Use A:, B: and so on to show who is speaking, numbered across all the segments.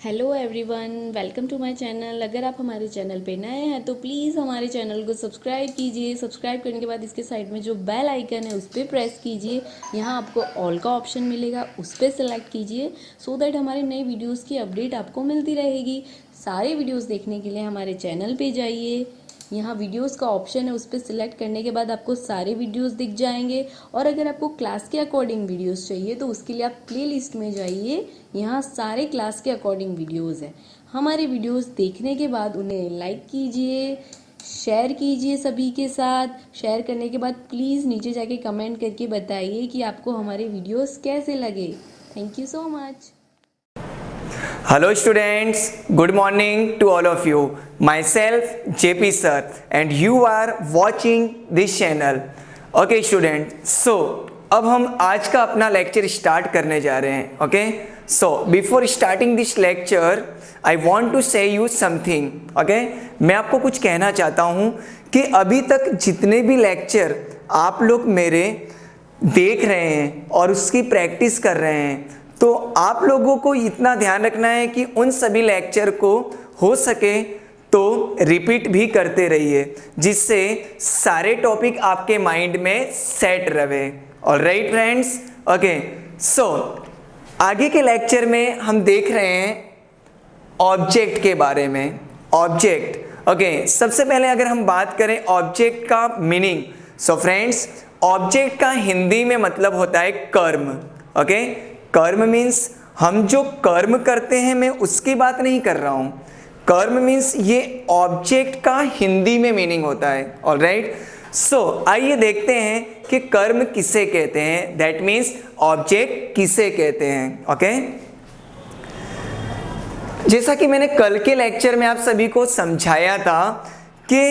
A: Hello everyone, welcome to my channel. अगर आप हमारे चैनल पे नए हैं तो प्लीज़ हमारे चैनल को सब्सक्राइब कीजिए। सब्सक्राइब करने के बाद इसके साइड में जो बेल आइकन है उस पर प्रेस कीजिए। यहाँ आपको ऑल का ऑप्शन मिलेगा, उस पर सेलेक्ट कीजिए सो दैट हमारे नए वीडियोस की अपडेट आपको मिलती रहेगी। सारे वीडियोस देखने के लिए हमारे चैनल पे जाइए। यहाँ वीडियोस का ऑप्शन है, उस पर सिलेक्ट करने के बाद आपको सारे वीडियोस दिख जाएंगे। और अगर आपको क्लास के अकॉर्डिंग वीडियोस चाहिए तो उसके लिए आप प्लेलिस्ट में जाइए। यहाँ सारे क्लास के अकॉर्डिंग वीडियोस हैं। हमारे वीडियोस देखने के बाद उन्हें लाइक कीजिए, शेयर कीजिए सभी के साथ। शेयर करने के बाद प्लीज़ नीचे जाके कमेंट करके बताइए कि आपको हमारे वीडियोस कैसे लगे। Thank you so much.
B: Hello students, good morning to all of you. Myself JP sir and you are watching this channel. Okay student, so अब हम आज का अपना लेक्चर स्टार्ट करने जा रहे हैं. Okay, so before starting this lecture, I want to say you something. Okay, मैं आपको कुछ कहना चाहता हूँ कि अभी तक जितने भी लेक्चर आप लोग मेरे देख रहे हैं और उसकी प्रैक्टिस कर रहे हैं, तो आप लोगों को इतना ध्यान रखना है कि उन सभी लेक्चर को हो सके तो रिपीट भी करते रहिए, जिससे सारे टॉपिक आपके माइंड में सेट रहे. Alright friends, okay. सो आगे के लेक्चर में हम देख रहे हैं ऑब्जेक्ट के बारे में. Object, okay. सबसे पहले अगर हम बात करें ऑब्जेक्ट का मीनिंग, सो फ्रेंड्स ऑब्जेक्ट का हिंदी में मतलब होता है कर्म. ओके, कर्म मीन्स हम जो कर्म करते हैं, मैं उसकी बात नहीं कर रहा हूं. कर्म मीन्स ये ऑब्जेक्ट का हिंदी में मीनिंग होता है. ऑलराइट, सो आइए देखते हैं कि कर्म किसे कहते हैं. दैट मीन्स ऑब्जेक्ट किसे कहते हैं. ओके, जैसा कि मैंने कल के लेक्चर में आप सभी को समझाया था कि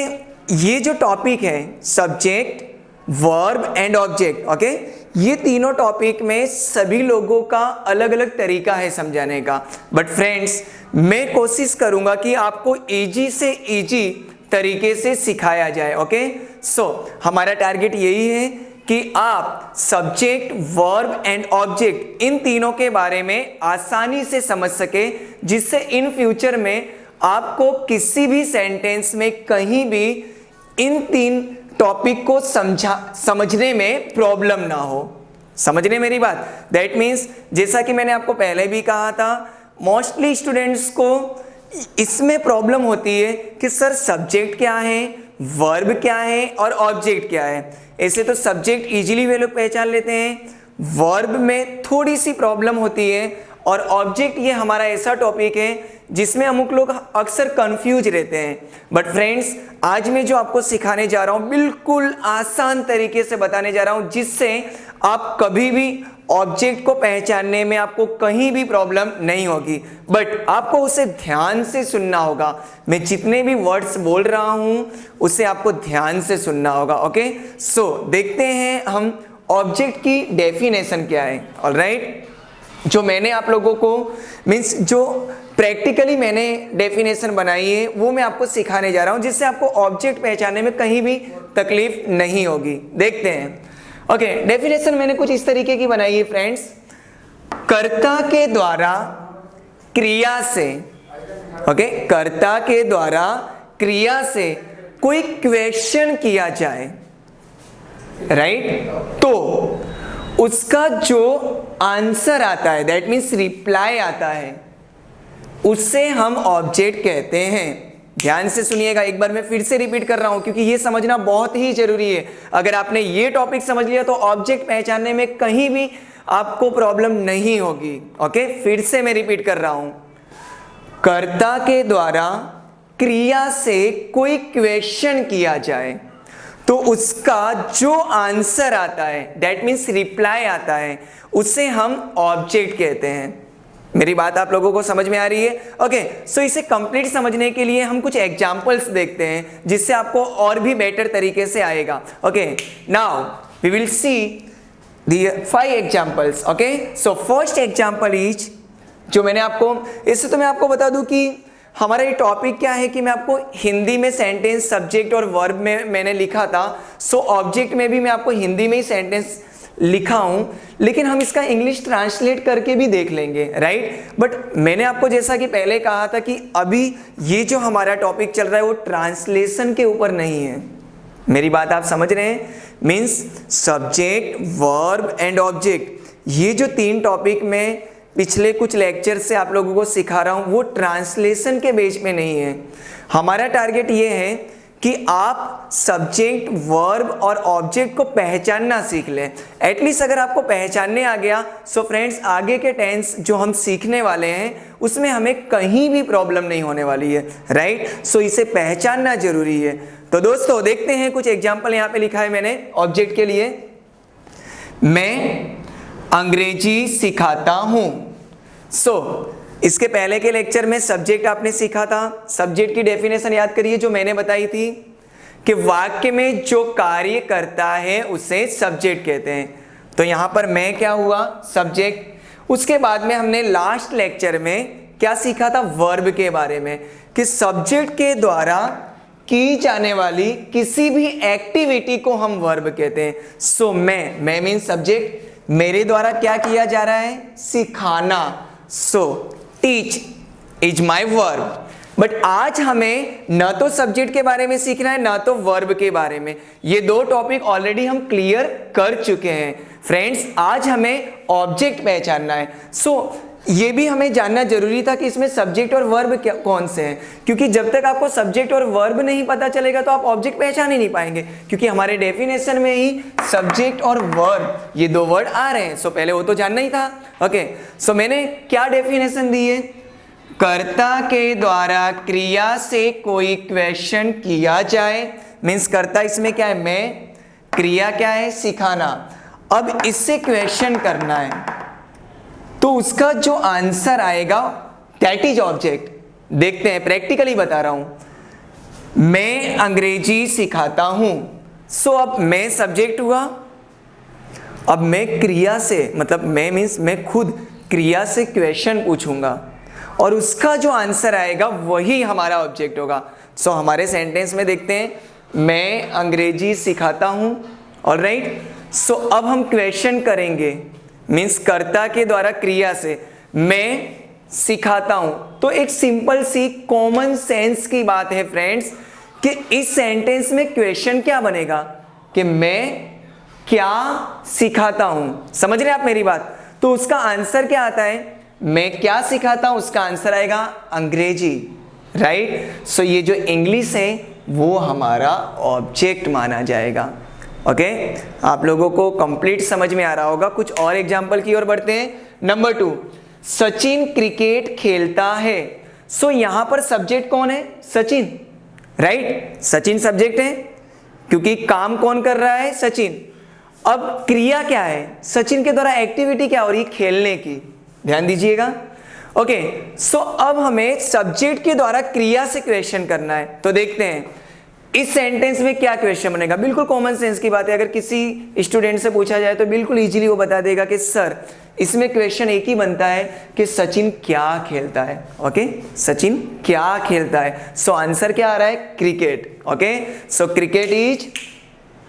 B: ये जो टॉपिक है subject, verb and object, okay, ये तीनों टॉपिक में सभी लोगों का अलग अलग तरीका है समझाने का. बट फ्रेंड्स मैं कोशिश करूंगा कि आपको इजी से इजी तरीके से सिखाया जाए. ओके, सो हमारा टारगेट यही है कि आप subject, verb and object in तीनों के बारे में आसानी से समझ सके, जिससे इन फ्यूचर में आपको किसी भी सेंटेंस में कहीं भी इन तीन टॉपिक को समझने में प्रॉब्लम ना हो. समझने मेरी बात. दैट मीन्स जैसा कि मैंने आपको पहले भी कहा था, मोस्टली स्टूडेंट्स को इसमें प्रॉब्लम होती है कि सर सब्जेक्ट क्या है, वर्ब क्या है और ऑब्जेक्ट क्या है. ऐसे तो सब्जेक्ट इजीली वे लोग पहचान लेते हैं, वर्ब में थोड़ी सी प्रॉब्लम होती है, और ऑब्जेक्ट ये हमारा ऐसा टॉपिक है जिसमें अमुक लोग अक्सर कंफ्यूज रहते हैं. बट फ्रेंड्स आज मैं जो आपको सिखाने जा रहा हूं बिल्कुल आसान तरीके से बताने जा रहा हूं, जिससे आप कभी भी ऑब्जेक्ट को पहचानने में आपको कहीं भी प्रॉब्लम नहीं होगी. बट आपको उसे ध्यान से सुनना होगा. मैं जितने भी वर्ड्स बोल रहा हूं उसे आपको ध्यान से सुनना होगा. ओके, सो देखते हैं हम ऑब्जेक्ट की डेफिनेशन क्या है. ऑलराइट, जो मैंने आप लोगों को मीन्स जो प्रैक्टिकली मैंने डेफिनेशन बनाई है वो मैं आपको सिखाने जा रहा हूं, जिससे आपको ऑब्जेक्ट पहचानने में कहीं भी तकलीफ नहीं होगी. देखते हैं. ओके, डेफिनेशन मैंने कुछ इस तरीके की बनाई है फ्रेंड्स. कर्ता के द्वारा क्रिया से, ओके, कर्ता के द्वारा क्रिया से कोई क्वेश्चन किया जाए, राइट, तो उसका जो आंसर आता है, दैट मीन्स रिप्लाई आता है, उससे हम ऑब्जेक्ट कहते हैं. ध्यान से सुनिएगा, एक बार मैं फिर से रिपीट कर रहा हूं क्योंकि ये समझना बहुत ही जरूरी है. अगर आपने ये टॉपिक समझ लिया तो ऑब्जेक्ट पहचानने में कहीं भी आपको प्रॉब्लम नहीं होगी. ओके, फिर से मैं रिपीट कर रहा हूं. कर्ता के द्वारा क्रिया से कोई क्वेश्चन किया जाए तो उसका जो आंसर आता है, दैट मीन्स रिप्लाई आता है, उसे हम ऑब्जेक्ट कहते हैं. मेरी बात आप लोगों को समझ में आ रही है. ओके, सो इसे कंप्लीट समझने के लिए हम कुछ एग्जांपल्स देखते हैं, जिससे आपको और भी बेटर तरीके से आएगा. Okay, now we will see the 5 examples. Okay, so first example is, जो मैंने आपको, इससे तो मैं आपको बता दूं कि हमारा ये टॉपिक क्या है कि मैं आपको हिंदी में सेंटेंस, सब्जेक्ट और वर्ब में मैंने लिखा था. सो ऑब्जेक्ट में भी मैं आपको हिंदी में ही सेंटेंस लिखा हूँ, लेकिन हम इसका इंग्लिश ट्रांसलेट करके भी देख लेंगे, राइट। बट मैंने आपको जैसा कि पहले कहा था कि अभी ये जो हमारा टॉपिक चल रहा है वो ट्रांसलेशन के ऊपर नहीं है। मेरी बात आप समझ रहे हैं? Means subject, verb and object, ये जो 3 टॉपिक में पिछले कुछ लेक्चर से आप लोगों को सिखा रहा हूँ वो ट्रांसलेशन के बेस पे नहीं है। हमारा टारगेट ये है कि आप सब्जेक्ट, वर्ब और ऑब्जेक्ट को पहचानना सीख लें। एटलीस्ट अगर आपको पहचानने आ गया सो फ्रेंड्स आगे के टेंस जो हम सीखने वाले हैं उसमें हमें कहीं भी प्रॉब्लम नहीं होने वाली है, राइट। सो इसे पहचानना जरूरी है। तो दोस्तों देखते हैं कुछ एग्जाम्पल यहाँ पे लिखा है मैंने ऑब्जेक्ट के लिए। मैं अंग्रेजी सिखाता हूँ। इसके पहले के लेक्चर में सब्जेक्ट आपने सीखा था। सब्जेक्ट की डेफिनेशन याद करिए जो मैंने बताई थी कि वाक्य में जो कार्य करता है उसे सब्जेक्ट कहते हैं। तो यहां पर मैं क्या हुआ? सब्जेक्ट। उसके बाद में हमने लास्ट लेक्चर में क्या सीखा था? वर्ब के बारे में, कि सब्जेक्ट के द्वारा की जाने वाली किसी भी एक्टिविटी को हम वर्ब कहते हैं। सो मैं मीन सब्जेक्ट, मेरे द्वारा क्या किया जा रहा है? सिखाना। So teach is my verb. But आज हमें न तो सब्जेक्ट के बारे में सीखना है ना तो वर्ब के बारे में। ये 2 टॉपिक ऑलरेडी हम क्लियर कर चुके हैं फ्रेंड्स। आज हमें ऑब्जेक्ट पहचानना है। ये भी हमें जानना जरूरी था कि इसमें सब्जेक्ट और वर्ब कौन से हैं, क्योंकि जब तक आपको सब्जेक्ट और वर्ब नहीं पता चलेगा तो आप ऑब्जेक्ट पहचान ही नहीं पाएंगे, क्योंकि हमारे डेफिनेशन में ही सब्जेक्ट और वर्ब ये 2 वर्ड आ रहे हैं। पहले वो तो जानना ही था। ओके, मैंने क्या डेफिनेशन दी है? कर्ता के द्वारा क्रिया से कोई क्वेश्चन किया जाए, मीन्स कर्ता इसमें क्या है? मैं। क्रिया क्या है? सिखाना। अब इससे क्वेश्चन करना है तो उसका जो आंसर आएगा दैट इज ऑब्जेक्ट। देखते हैं, प्रैक्टिकली बता रहा हूं। मैं अंग्रेजी सिखाता हूं। अब मैं सब्जेक्ट हुआ। अब मैं क्रिया से, मतलब मैं मीन्स मैं खुद क्रिया से क्वेश्चन पूछूंगा और उसका जो आंसर आएगा वही हमारा ऑब्जेक्ट होगा। हमारे सेंटेंस में देखते हैं, मैं अंग्रेजी सिखाता हूं। ऑलराइट, अब हम क्वेश्चन करेंगे, मीन्स कर्ता के द्वारा क्रिया से मैं सिखाता हूं। तो एक सिंपल सी कॉमन सेंस की बात है फ्रेंड्स कि इस सेंटेंस में क्वेश्चन क्या बनेगा? कि मैं क्या सिखाता हूं। समझ रहे आप मेरी बात? तो उसका आंसर क्या आता है? मैं क्या सिखाता हूं, उसका आंसर आएगा अंग्रेजी, राइट। ये जो इंग्लिश है वो हमारा ऑब्जेक्ट माना जाएगा। ओके, आप लोगों को कंप्लीट समझ में आ रहा होगा। कुछ और एग्जाम्पल की ओर बढ़ते हैं। नंबर 2, सचिन क्रिकेट खेलता है। यहां पर सब्जेक्ट कौन है? सचिन, राइट। सचिन सब्जेक्ट है क्योंकि काम कौन कर रहा है? सचिन। अब क्रिया क्या है? सचिन के द्वारा एक्टिविटी क्या हो रही है? खेलने की। ध्यान दीजिएगा। ओके, अब हमें सब्जेक्ट के द्वारा क्रिया से क्वेश्चन करना है। तो देखते हैं इस सेंटेंस में क्या क्वेश्चन बनेगा। बिल्कुल कॉमन सेंस की बात है। अगर किसी स्टूडेंट से पूछा जाए तो बिल्कुल इजीली वो बता देगा कि सर इसमें क्वेश्चन एक ही बनता है कि सचिन क्या खेलता है। ओके, सचिन क्या खेलता है। आंसर क्या आ रहा है? Cricket. Okay, cricket is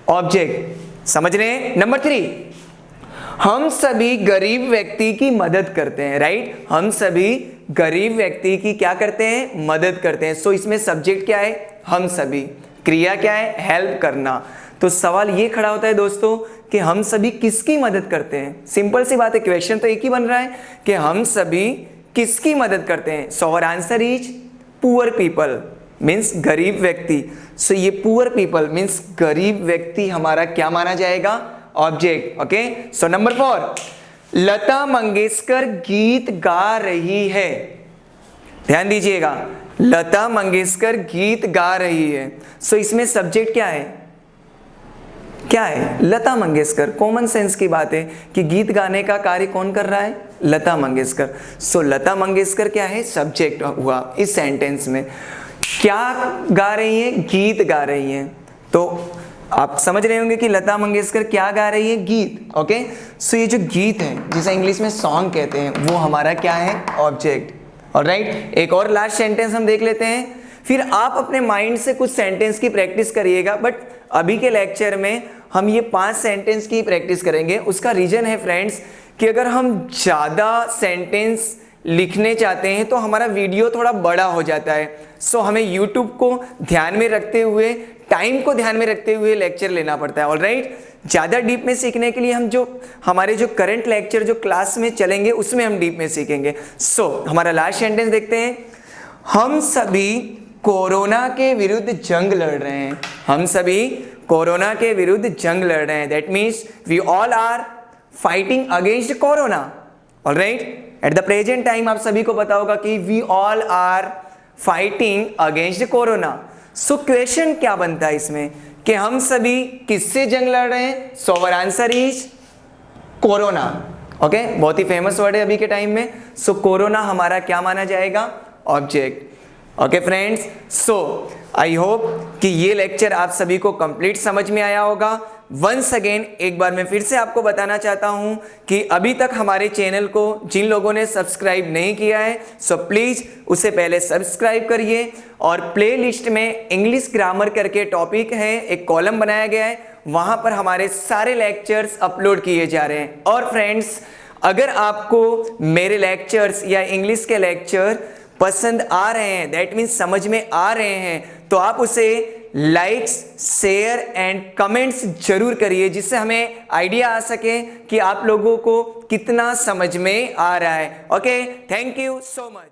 B: object. समझ रहे हैं? नंबर 3, हम सभी गरीब व्यक्ति की मदद करते हैं, राइट। हम सभी गरीब व्यक्ति की क्या करते हैं? मदद करते हैं। इसमें सब्जेक्ट क्या है? हम सभी। क्रिया क्या है? हेल्प करना। तो सवाल ये खड़ा होता है दोस्तों कि हम सभी किसकी मदद करते हैं? सिंपल सी बात है, क्वेश्चन तो एक ही बन रहा है कि हम सभी किसकी मदद करते हैं। Our answer is poor people, means गरीब व्यक्ति। ये पुअर पीपल मीन्स गरीब व्यक्ति हमारा क्या माना जाएगा? Object. Okay, number 4, Lata Mangeshkar गीत गा रही है। ध्यान दीजिएगा, लता मंगेशकर गीत गा रही है। इसमें सब्जेक्ट क्या है? क्या है? लता मंगेशकर। कॉमन सेंस की बात है कि गीत गाने का कार्य कौन कर रहा है? लता मंगेशकर। लता मंगेशकर क्या है? सब्जेक्ट हुआ इस सेंटेंस में। क्या गा रही है? गीत गा रही है। तो आप समझ रहे होंगे कि लता मंगेशकर क्या गा रही है? गीत। ओके, ये जो गीत है जिसे इंग्लिश में सॉन्ग कहते हैं वो हमारा क्या है? ऑब्जेक्ट। ऑलराइट, एक और लास्ट सेंटेंस हम देख लेते हैं, फिर आप अपने माइंड से कुछ सेंटेंस की प्रैक्टिस करिएगा। बट अभी के लेक्चर में हम ये 5 सेंटेंस की प्रैक्टिस करेंगे। उसका रीज़न है फ्रेंड्स कि अगर हम ज़्यादा सेंटेंस लिखने चाहते हैं तो हमारा वीडियो थोड़ा बड़ा हो जाता है। सो हमें यूट्यूब को ध्यान में रखते हुए, टाइम को ध्यान में रखते हुए लेक्चर लेना पड़ता है। ऑलराइट, ज़्यादा डीप में सीखने के लिए हम हमारे जो करंट लेक्चर जो क्लास में चलेंगे उसमें हम डीप में सीखेंगे। सो हमारा लास्ट सेंटेंस देखते हैं। हम सभी कोरोना के विरुद्ध जंग लड़ रहे हैं। हम सभी कोरोना के विरुद्ध जंग लड़ रहे हैं। That means we all are fighting against corona. Alright, at the present time आप सभी को पता होगा कि we all are fighting against corona. So question क्या बनता है इसमें कि हम सभी किससे जंग लड़ रहे हैं? So our answer is corona. Okay, बहुत ही फेमस वर्ड है अभी के टाइम में। सो कोरोना हमारा क्या माना जाएगा? Object. Okay friends, so I hope कि ये लेक्चर आप सभी को कंप्लीट समझ में आया होगा। वंस अगेन एक बार मैं फिर से आपको बताना चाहता हूं कि अभी तक हमारे चैनल को जिन लोगों ने सब्सक्राइब नहीं किया है सो प्लीज़ उसे पहले सब्सक्राइब करिए। और प्लेलिस्ट में इंग्लिश ग्रामर करके टॉपिक है, एक कॉलम बनाया गया है, वहां पर हमारे सारे लेक्चर्स अपलोड किए जा रहे हैं। और फ्रेंड्स, अगर आपको मेरे लेक्चर्स या इंग्लिश के लेक्चर पसंद आ रहे हैं, दैट मीन्स समझ में आ रहे हैं, तो आप उसे लाइक्स, शेयर एंड कमेंट्स जरूर करिए, जिससे हमें आइडिया आ सके कि आप लोगों को कितना समझ में आ रहा है। Okay, thank you so much.